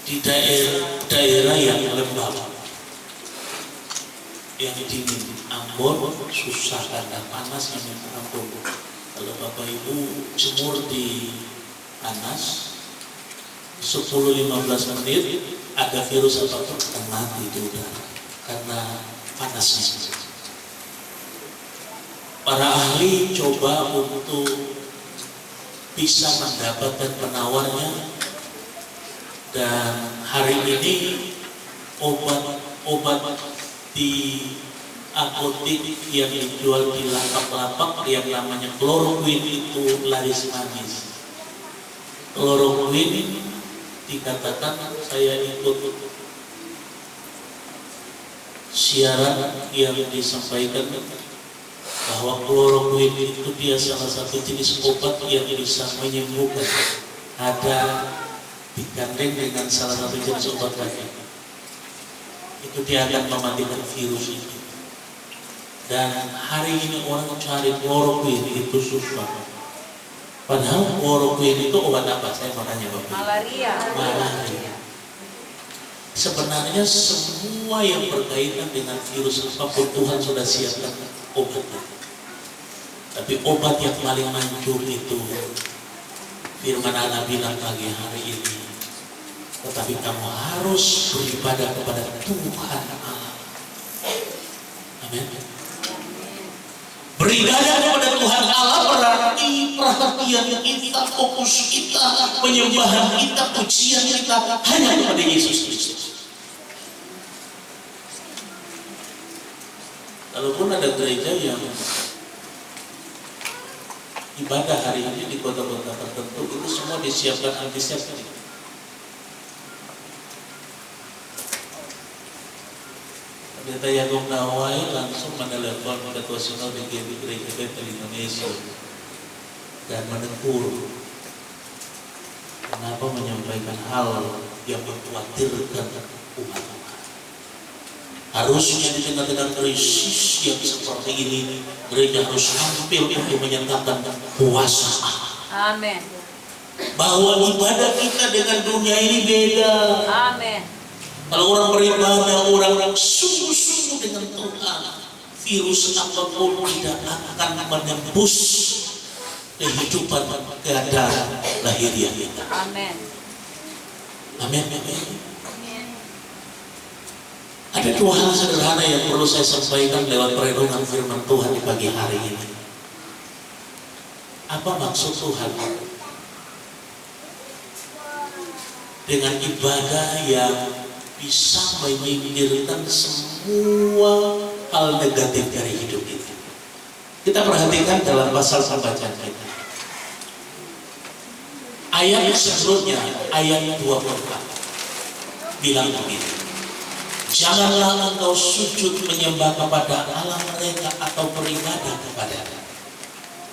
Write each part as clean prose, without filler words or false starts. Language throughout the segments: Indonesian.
di daerah yang lembab, yang dingin, Ambon susah karena panas yang ampun. Kalau Bapak Ibu jemur di panas 10-15 menit, ada virus apapun akan mati di udara karena panasnya. Para ahli coba untuk bisa mendapatkan penawarnya, dan hari ini obat di apotek yang dijual di lapak-lapak yang namanya kloroquine itu laris manis. Kloroquine dikatakan, saya ikut siaran yang disampaikan bahwa kloroquine itu dia salah satu jenis obat yang bisa menyembuhkan. Ada digandeng dengan salah satu jenis obat lagi, itu dia akan mematikan virus itu. Dan hari ini orang cari kloroquine itu susah. Padahal kloroquine itu obat apa? Saya mau tanya Bapak. Malaria. Sebenarnya semua yang berkaitan dengan virus apapun Tuhan sudah siapkan obatnya. Tapi obat yang paling manjur itu firman Allah bilang pagi hari ini, tetapi kamu harus beribadah kepada Tuhan Allah. Amin. Beribadah kepada Tuhan Allah berarti perhatian kita, fokus kita, penyembahan kita, pujian kita hanya kepada Yesus Kristus. Kalaupun ada gereja yang ibadah hari ini di kota-kota tertentu, itu semua disiapkan antiseptik. Pendeta Yagung Nawai langsung menelepon Ketua Sinode Gereja Bethel Indonesia dan menegur kenapa menyampaikan hal yang mengkhawatirkan umat. Harusnya di tengah-tengah krisis yang seperti ini, gereja harus tampil untuk menyatakan kuasa. Amin. Bahwa ibadah kita dengan dunia ini beda. Amin. Kalau orang beribadah, orang sungguh-sungguh dengan Tuhan, virus apapun tidak akan menembus kehidupan keadaan lahiriah kita. Amin. Amin. Ada dua hal sederhana yang perlu saya sampaikan lewat perenungan firman Tuhan di pagi hari ini. Apa maksud Tuhan dengan ibadah yang bisa menyingkirkan semua hal negatif dari hidup kita? Kita perhatikan dalam pasal pembacaan kita. Ayat sebelumnya, ayat 24 bilang begini. Janganlah engkau sujud menyembah kepada Allah mereka atau beribadah kepadanya,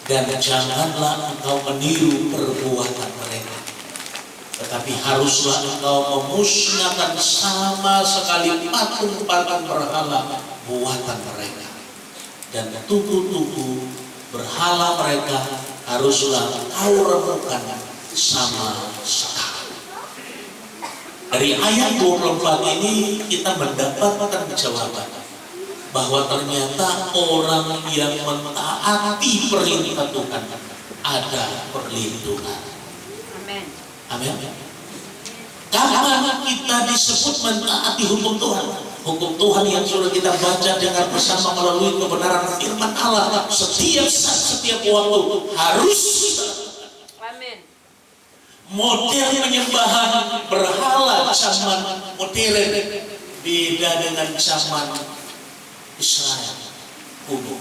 dan janganlah engkau meniru perbuatan mereka, tetapi haruslah engkau memusnahkan sama sekali patung-patung berhala buatan mereka, dan tugu-tugu berhala mereka haruslah engkau remukkan sama sekali. Dari ayat 24 ini kita mendapatkan jawaban bahwa ternyata orang yang mentaati perintah Tuhan ada perlindungan. Amin. Amin. Kapan kita disebut mentaati hukum Tuhan? Hukum Tuhan yang sudah kita baca dengan bersama melalui kebenaran firman Allah setiap saat, setiap waktu harus kita. Amin. Model penyembahan berhala zaman modern beda dengan zaman Israel kuno.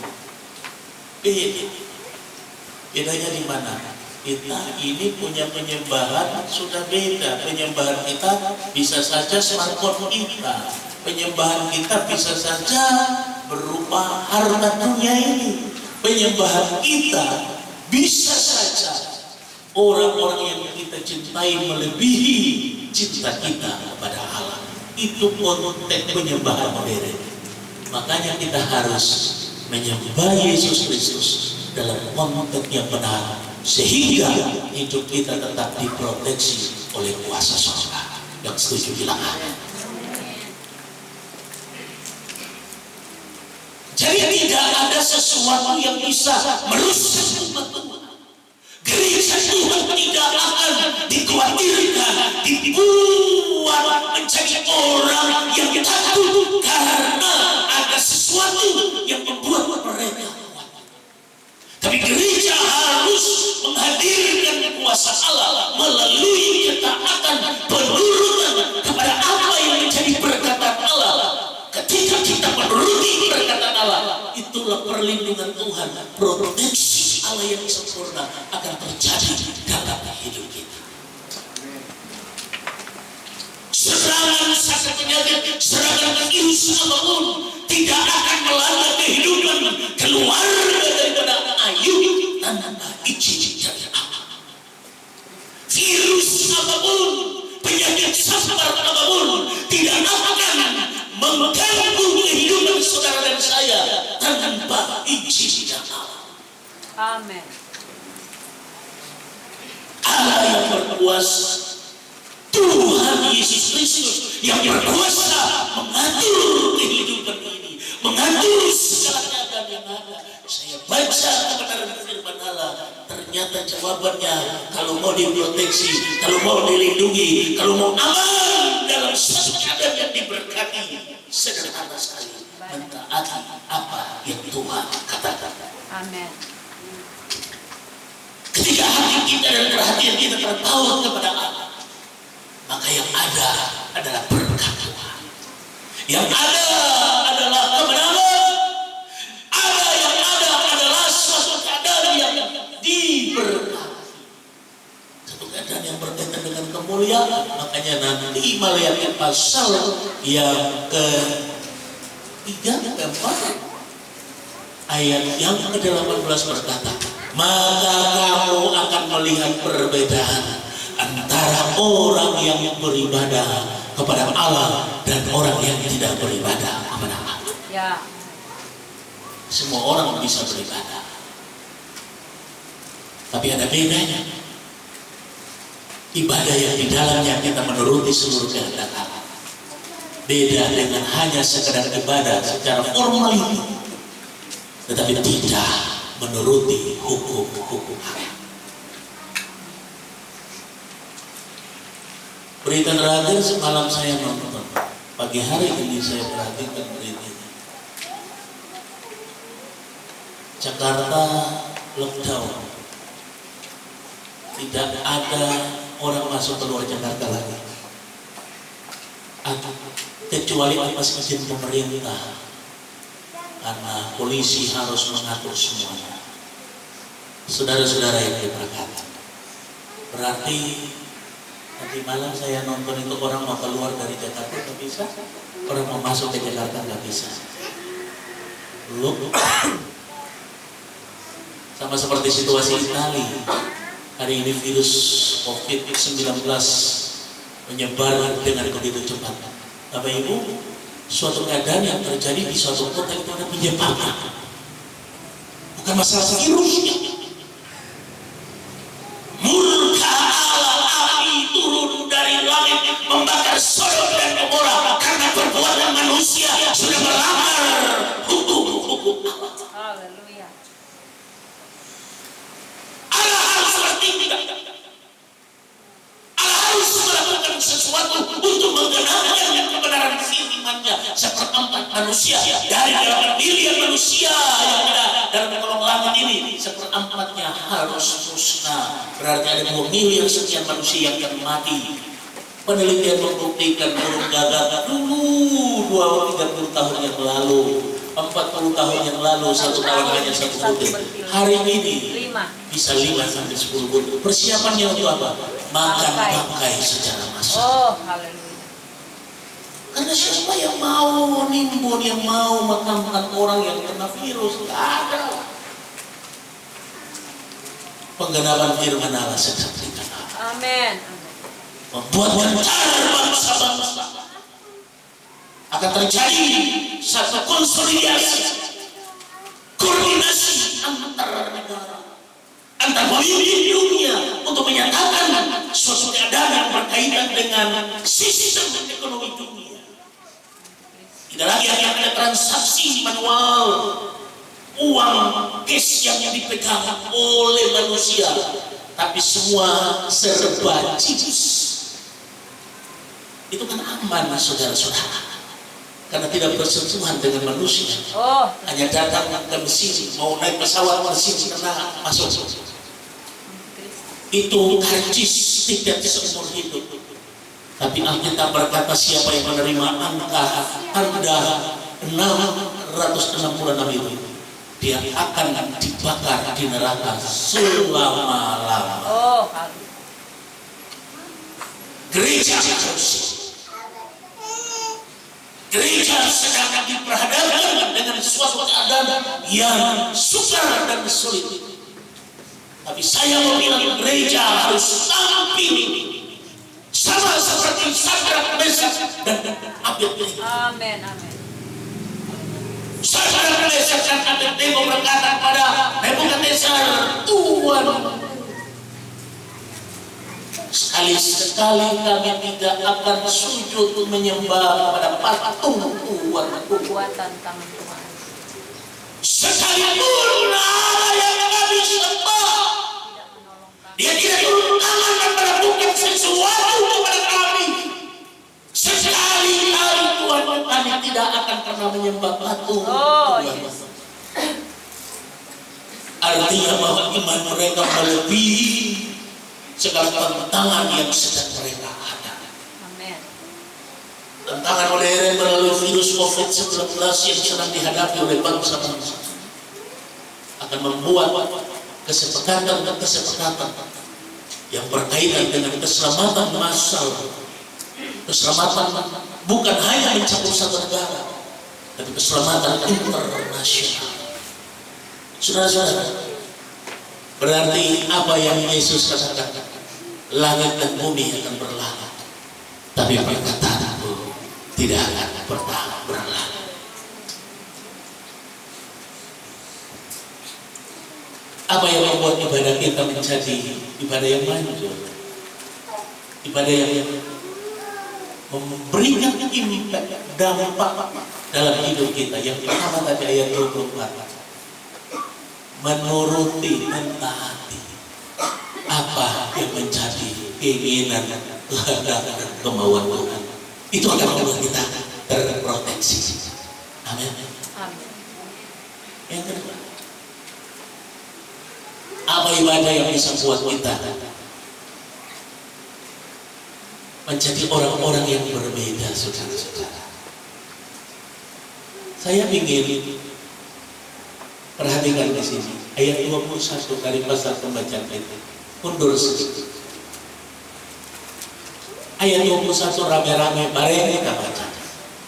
Bedanya di mana? Kita ini punya penyembahan sudah beda. Penyembahan kita bisa saja smartphone kita. Penyembahan kita bisa saja berupa harta dunia ini. Penyembahan kita bisa saja orang-orang yang kita cintai melebihi cinta kita kepada Allah. Itu konteks penyembahan modern. Makanya kita harus menyembah Yesus Kristus dalam konteks yang benar, sehingga hidup kita tetap diproteksi oleh kuasa surga. Yang setuju bilang amin. Jadi tidak ada sesuatu yang bisa merusak umat Tuhan. Gereja Tuhan tidak akan dikhawatirkan, dibuat menjadi orang yang takut karena ada sesuatu yang membuat mereka kuat. Tapi gereja harus menghadirkan kuasa Allah melalui ketaatan penurunan kepada apa yang menjadi perkataan Allah. Ketika kita menuruti perkataan Allah, itulah perlindungan Tuhan, proteksi Allah yang sempurna akan terjadi dalam hidup kita. Serangan sakit penyakit, serangan virus apapun tidak akan melanda kehidupan keluarga daripada Ayub tanpa izin dari Allah. Virus apapun, penyakit sampar apapun tidak akan mengganggu kehidupan saudara dan saya tanpa izin Allah. Amin. Allah yang berkuasa, Tuhan Yesus Kristus yang berkuasa mengatur kehidupan ini, mengatur segala keadaan yang ada. Saya baca kebenaran firman Allah, ternyata jawabannya kalau mau diproteksi, kalau mau dilindungi, kalau mau aman dalam satu keadaan yang diberkati, sederhana sekali mentaati apa yang Tuhan katakan. Amin. Ketika hati kita dan perhatian kita terpaut kepada Allah, maka yang ada adalah berkat Tuhan. Yang ada adalah kebenaran. Yang ada adalah suatu keadaan yang diberkati. Satu keadaan yang berkaitan dengan kemuliaan. Makanya nanti Maliaki pasal yang ke-3, ke-4, ayat yang ke-18 berkata, maka kamu akan melihat perbedaan antara orang yang beribadah kepada Allah dan orang yang tidak beribadah kepada Allah. Ya. Semua orang bisa beribadah, tapi ada bedanya. Ibadah yang di dalamnya kita menuruti seluruh kehendak Allah. Beda dengan hanya sekedar ibadah secara formal itu, tetapi tidak menuruti hukum-hukum Allah. Berita terakhir semalam saya nonton, pagi hari ini saya perhatikan beritanya. Jakarta lockdown, tidak ada orang masuk keluar Jakarta lagi, kecuali atas izin pemerintah, karena polisi harus mengatur semuanya. Saudara-saudara yang diberkati, berarti nanti malam saya nonton itu orang mau keluar dari Jakarta nggak bisa, orang mau masuk ke Jakarta nggak bisa. Belum. Sama seperti situasi Itali. Hari ini virus COVID-19 menyebar dengan begitu cepat. Bapak Ibu, suatu keadaan yang terjadi di suatu kota itu ada penyebabnya. Bukan masalah virusnya. Murka Allah, api turun dari langit membakar Sodom dan Gomora karena perbuatan manusia sudah melanggar hukum-hukum Allah. Haleluya. Allah harus bertindak. Allah harus melakukan sesuatu untuk menggenapkan kebenaran firman-Nya. Seperempat manusia dari 8 miliar manusia yang ada dalam kolong langit ini, seperempatnya harus musnah. Berarti ada 2 miliar sekian manusia yang akan mati. Penelitian membuktikan burung gagak dulu 20-30 tahun yang lalu, 40 tahun yang lalu, 1 tahun hanya 1 butir. Hari ini bisa 5 sampai 10 butir. Persiapannya untuk apa? Makan bangkai secara massal. Oh, haleluya. Karena siapa yang mau nimbun, yang mau makan orang yang kena virus? Tidak ada. Penggenapan firman Allah sedang digenapi. Amin. Membuat gentar bangsa-bangsa. Akan terjadi satu konsolidasi, koordinasi antar negara, antar pemimpin dunia untuk menyatakan suatu keadaan yang berkaitan dengan sistem ekonomi dunia. Tidak lagi ada transaksi manual, uang cash yang dipegang oleh manusia, tapi semua serba digital. Itu kan aman, saudara-saudara, karena tidak bersentuhan dengan manusia. Hanya datang ke mesin, mau naik pesawat mesin kena masuk. Itu karcis tiket seumur hidup. Tapi Alkitab berkata siapa yang menerima angka tanda 666 itu, dia akan dibakar di neraka selama-lamanya. Gereja sedang diperhadapkan dengan suatu keadaan yang sukar dan sulit. Tapi saya mau bilang gereja harus tampil sama seperti Sadrak, Mesak dan Abednego. Amin, amin. Sadrak, Mesak dan Abednego berkata kepada Nebukadnezar, Tuhan, sekali-sekali kami tidak akan sujud menyembah kepada patung Buatan tangan Tuhan. Sekalipun ada yang kami sembah, dia tidak turun tangan dan melakukan sesuatu kepada kami. Sekali-kali Tuhan, kami tidak akan pernah menyembah patung. Yes. Artinya bahwa iman mereka melebihi segala tantangan yang sedang mereka hadapi. Amin. Tantangan modern melalui virus COVID-19 yang sedang dihadapi oleh bangsa-bangsa akan membuat kesepakatan yang berkaitan dengan keselamatan massal, keselamatan bukan hanya mencakup satu negara, tapi keselamatan internasional. Saudara-saudara, berarti apa yang Yesus katakan, langit dan bumi akan berlalu, tapi perkataanku tidak akan pernah berlalu. Apa yang membuat ibadah kita menjadi ibadah yang manjur, ibadah yang memberikan impact, dampak dalam hidup kita? Yang pertama tadi ayat 24, menuruti, mentaati apa yang menjadi keinginan kehendak dan kemauan Tuhan. Itu akan membuat kita terproteksi. Amin. Amin. Yang kedua, apa ibadah yang bisa buat kita menjadi orang-orang yang berbeda, saudara-saudara? Saya ingin perhatikan di sini ayat 21 dari pasal pembacaan itu. Mundur sedikit. Ayat 21 rame-rame, bareng kita baca.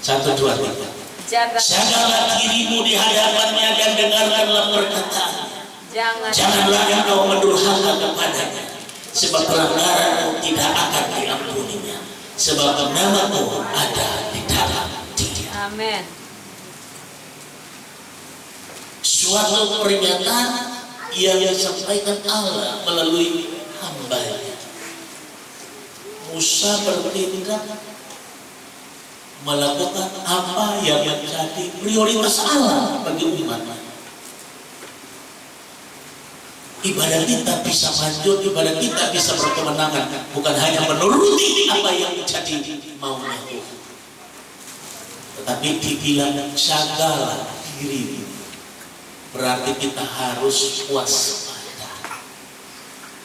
1, 2, 3. Jagalah dirimu di hadapannya dan dengarkanlah perkataannya. Janganlah engkau mendurhaka kepadanya, sebab pelanggaranmu tidak akan diampuninya, sebab namamu ada di dalam dia. Amin. Suatu pernyataan yang disampaikan Allah melalui hamba-Nya. Musa bertindak melakukan apa yang menjadi prioritas Allah bagi umatnya. Ibadah kita bisa maju, ibadah kita bisa berkemenangan, bukan hanya menuruti apa yang menjadi maunya Tuhan, tetapi dibilang jagalah diri, berarti kita harus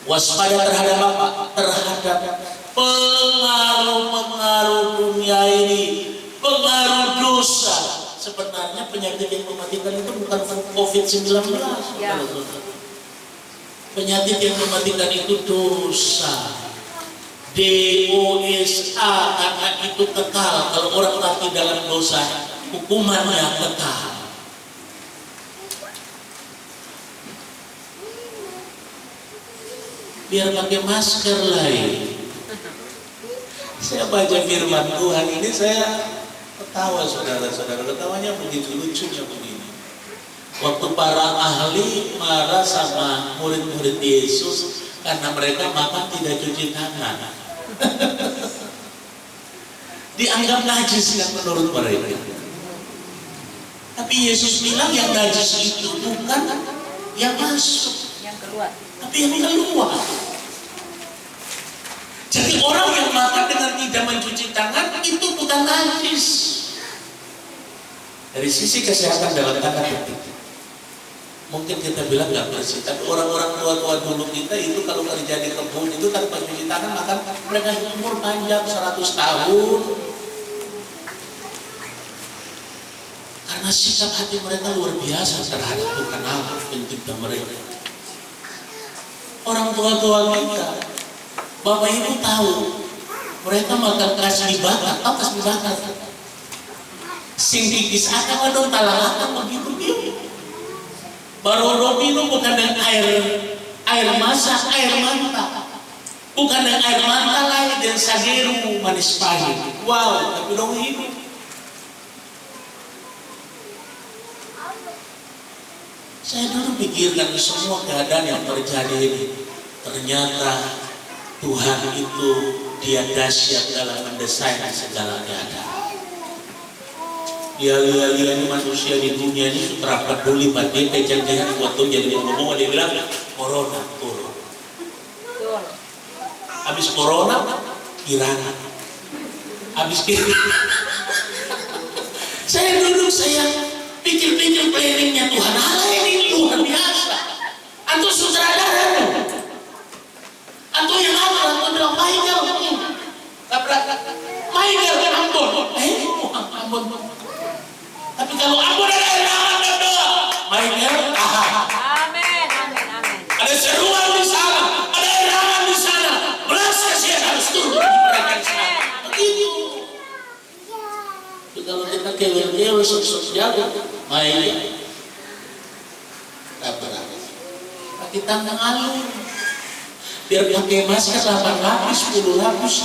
waspada terhadap apa? Terhadap pengaruh-pengaruh dunia ini, pengaruh dosa. Sebenarnya penyakit yang mematikan itu bukan COVID-19. Ya. Penyakit yang mematikan itu dosa, DOSA, karena itu kekal. Kalau orang mati dalam dosa, hukumannya kekal. Biar pakai masker lain. Saya baca firman Tuhan ini, saya ketawa, saudara-saudara. Ketawanya begitu lucunya begini. Waktu para ahli marah sama murid-murid Yesus karena mereka makan tidak cuci tangan. Dianggap najis kan menurut mereka. Tapi Yesus bilang yang najis itu bukan yang masuk, Yang keluar. tapi yang keluar. Jadi orang yang makan dengan tidak mencuci tangan itu bukan najis. Dari sisi kesehatan dalam tanda petik, mungkin kita bilang nggak bersih, tapi orang-orang tua-tua dulu kita itu kalau kerja di kebun itu tanpa cuci tangan, maka mereka umur panjang 100 tahun. Karena sikap hati mereka luar biasa terhadap Tuhan Allah pencipta mereka. Orang tua-tua kita, Bapak Ibu tahu, mereka makan kasbi bakar, tahu kasbi bakar? Sing dikis akan dong talang akan begitu dia. Baru minum bukan dengan air masak, air manta, bukan dengan air manta lain dan sageru manis pahit. Wow, tapi dong hidup. Saya dulu pikirkan semua keadaan yang terjadi ini. Ternyata Tuhan itu dia dahsyat dalam mendesain segala keadaan. Dia lihat manusia di dunia ini sudah peduli pada dia kejadian waktu jadi ngomong dia bilang corona turun. Habis corona kirana. Habis kiri. Saya duduk saya pikir-pikir planningnya Tuhan Allah ini luar biasa. Antum sutradara, antum yang apa? Antum bilang Michael, Michael kan Ambon, tapi kalau Ambon ada air doa, Michael, Amin, amin, amin. ada seruan di sana, ada air di sana, belas kasihan harus turun bagi mereka di sana. Begitu. Kalau kita kewel-kewel sok-sok jago, main pakai tangan alur biar pakai masker 8 lapis 10 lapis